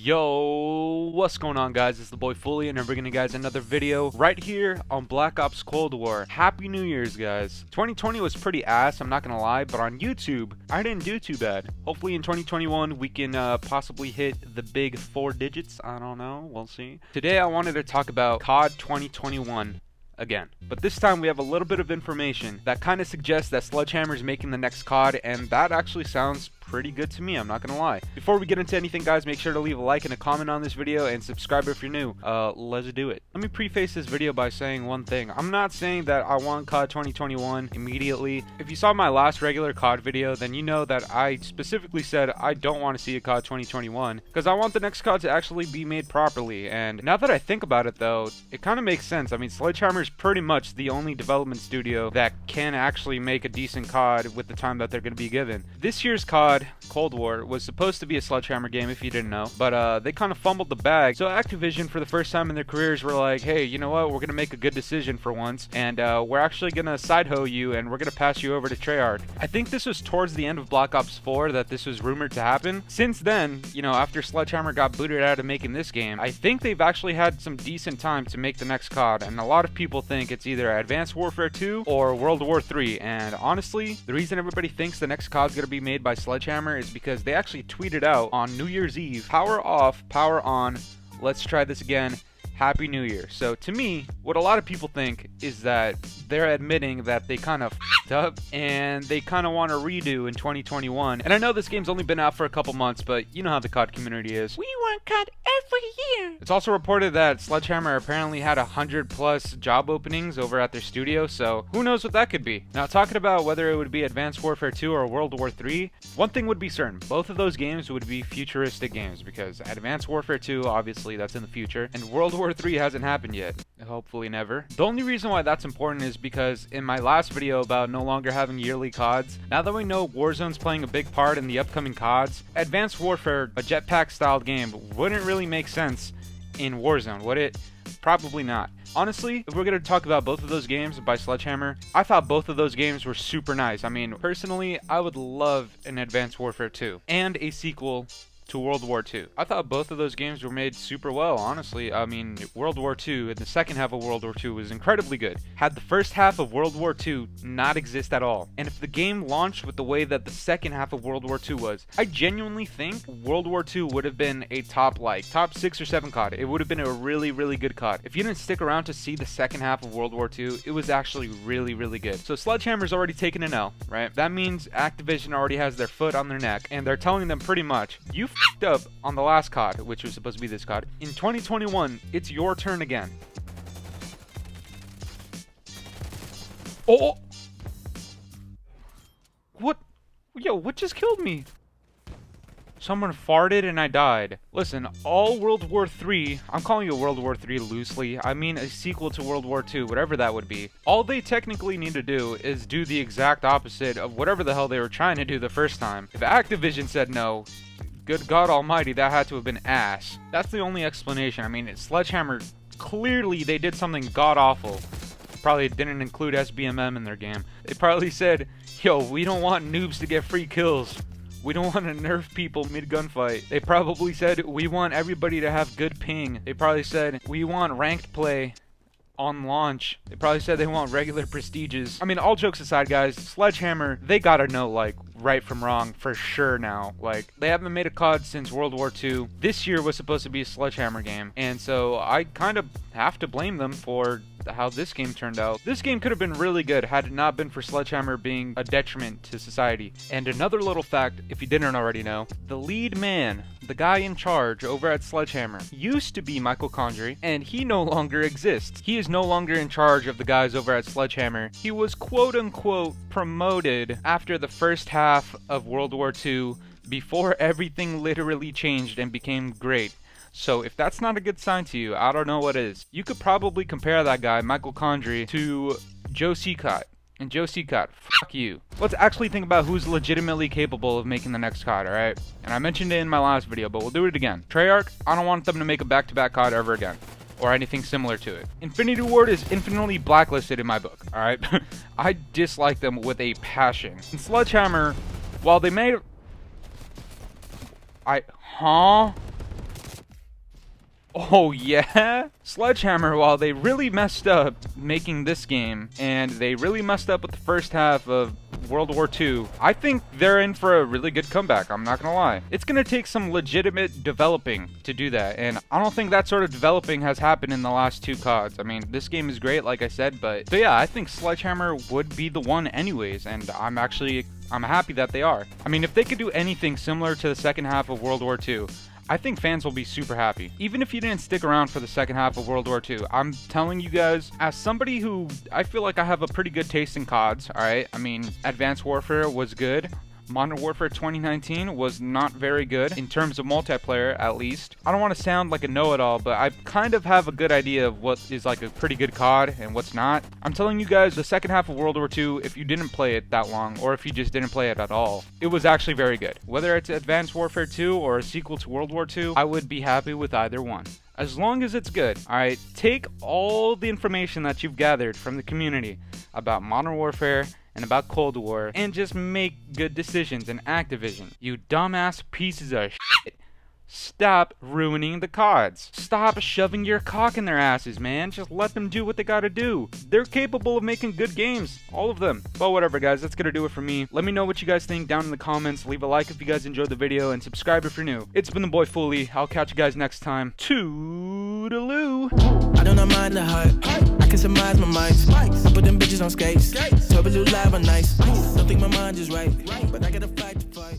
Yo, what's going on, guys? It's the boy Fooly, and I'm bringing you guys another video right here on Black Ops Cold War. Happy New Year's, guys. 2020 was pretty ass, I'm not gonna lie, but on YouTube, I didn't do too bad. Hopefully in 2021, we can possibly hit the big 4 digits. I don't know, we'll see. Today, I wanted to talk about COD 2021. Again. But this time we have a little bit of information that kind of suggests that Sledgehammer is making the next COD, and that actually sounds pretty good to me, I'm not gonna lie. Before we get into anything, guys, make sure to leave a like and a comment on this video and subscribe if you're new. Let's do it. Let me preface this video by saying one thing. I'm not saying that I want COD 2021 immediately. If you saw my last regular COD video, then you know that I specifically said I don't want to see a COD 2021 because I want the next COD to actually be made properly. And now that I think about it, though, it kind of makes sense. I mean, Sledgehammer is pretty much the only development studio that can actually make a decent COD with the time that they're going to be given. This year's COD Cold War was supposed to be a Sledgehammer game, if you didn't know, but they kind of fumbled the bag. So Activision, for the first time in their careers, were like, hey, you know what, we're gonna make a good decision for once, and we're actually gonna side-hoe you, and we're gonna pass you over to Treyarch. I think this was towards the end of Black Ops 4 that this was rumored to happen. Since then, you know, after Sledgehammer got booted out of making this game, I think they've actually had some decent time to make the next COD, and a lot of people think it's either Advanced Warfare 2 or World War 3, and honestly, the reason everybody thinks the next COD's gonna be made by Sledgehammer is because they actually tweeted out on New Year's Eve, power off, power on, let's try this again, Happy New Year. So to me, what a lot of people think is that they're admitting that they kind of f***ed up and they kind of want to redo in 2021. And I know this game's only been out for a couple months, but you know how the COD community is. We want COD every year. It's also reported that Sledgehammer apparently had 100+ job openings over at their studio, so who knows what that could be. Now, talking about whether it would be Advanced Warfare 2 or World War 3, one thing would be certain. Both of those games would be futuristic games because Advanced Warfare 2, obviously, that's in the future, and World War 3 hasn't happened yet. Hopefully never. The only reason why that's important is because in my last video about no longer having yearly CODs, now that we know Warzone's playing a big part in the upcoming CODs, Advanced Warfare, a jetpack styled game, wouldn't really make sense in Warzone, would it? Probably not. Honestly, if we're going to talk about both of those games by Sledgehammer, I thought both of those games were super nice. I mean, personally, I would love an Advanced Warfare 2 and a sequel to World War II. I thought both of those games were made super well, honestly. I mean, World War II and the second half of World War II was incredibly good. Had the first half of World War II not exist at all, and if the game launched with the way that the second half of World War II was, I genuinely think World War II would have been a top 6 or 7 COD. It would have been a really, really good COD. If you didn't stick around to see the second half of World War II, it was actually really, really good. So Sledgehammer's already taken an L, right? That means Activision already has their foot on their neck, and they're telling them pretty much, you f***ed up on the last COD, which was supposed to be this COD. In 2021, it's your turn again. Oh! What? Yo, what just killed me? Someone farted and I died. Listen, all World War III, I'm calling it World War III loosely, I mean a sequel to World War II, whatever that would be. All they technically need to do is do the exact opposite of whatever the hell they were trying to do the first time. If Activision said no, good God almighty, that had to have been ass. That's the only explanation. I mean, it's Sledgehammer, clearly they did something god-awful. Probably didn't include SBMM in their game. They probably said, yo, we don't want noobs to get free kills. We don't want to nerf people mid-gunfight. They probably said, we want everybody to have good ping. They probably said, we want ranked play on launch. They probably said they want regular prestiges. I mean, all jokes aside, guys, Sledgehammer, they gotta know, like, right from wrong for sure now. Like, they haven't made a COD since World War II. This year was supposed to be a Sledgehammer game, and so I kind of have to blame them for how this game turned out. This game could have been really good had it not been for Sledgehammer being a detriment to society. And another little fact, if you didn't already know, the lead man, the guy in charge over at Sledgehammer, used to be Michael Condrey, and he no longer exists. He is no longer in charge of the guys over at Sledgehammer. He was quote-unquote promoted after the first half of World War II, before everything literally changed and became great. So if that's not a good sign to you, I don't know what is. You could probably compare that guy, Michael Condrey, to Joe Seacott. And Joe Seacott, fuck you. Let's actually think about who's legitimately capable of making the next COD, alright? And I mentioned it in my last video, but we'll do it again. Treyarch, I don't want them to make a back-to-back COD ever again. Or anything similar to it. Infinity Ward is infinitely blacklisted in my book, alright? I dislike them with a passion. And Sledgehammer, while they made... Huh? Oh yeah? Sledgehammer, while they really messed up making this game, and they really messed up with the first half of World War II, I think they're in for a really good comeback, I'm not gonna lie. It's gonna take some legitimate developing to do that, and I don't think that sort of developing has happened in the last 2 CODs. I mean, this game is great, like I said, but yeah, I think Sledgehammer would be the one anyways, and I'm happy that they are. I mean, if they could do anything similar to the second half of World War II, I think fans will be super happy. Even if you didn't stick around for the second half of World War II, I'm telling you guys, as somebody who, I feel like I have a pretty good taste in CODs, alright? I mean, Advanced Warfare was good. Modern Warfare 2019 was not very good, in terms of multiplayer at least. I don't want to sound like a know-it-all, but I kind of have a good idea of what is like a pretty good COD and what's not. I'm telling you guys, the second half of World War II, if you didn't play it that long, or if you just didn't play it at all, it was actually very good. Whether it's Advanced Warfare 2 or a sequel to World War II, I would be happy with either one. As long as it's good, alright? Take all the information that you've gathered from the community about Modern Warfare and about Cold War, and just make good decisions in Activision. You dumbass pieces of shit. Stop ruining the CODs. Stop shoving your cock in their asses, man. Just let them do what they gotta do. They're capable of making good games. All of them. But whatever, guys. That's gonna do it for me. Let me know what you guys think down in the comments. Leave a like if you guys enjoyed the video, and subscribe if you're new. It's been the boy Fooly. I'll catch you guys next time. Toodaloo. I do not mind the hype. I can surmise my mind. I put them bitches on skates. Turbo live on nice. Don't think my mind is right, but I gotta fight to fight.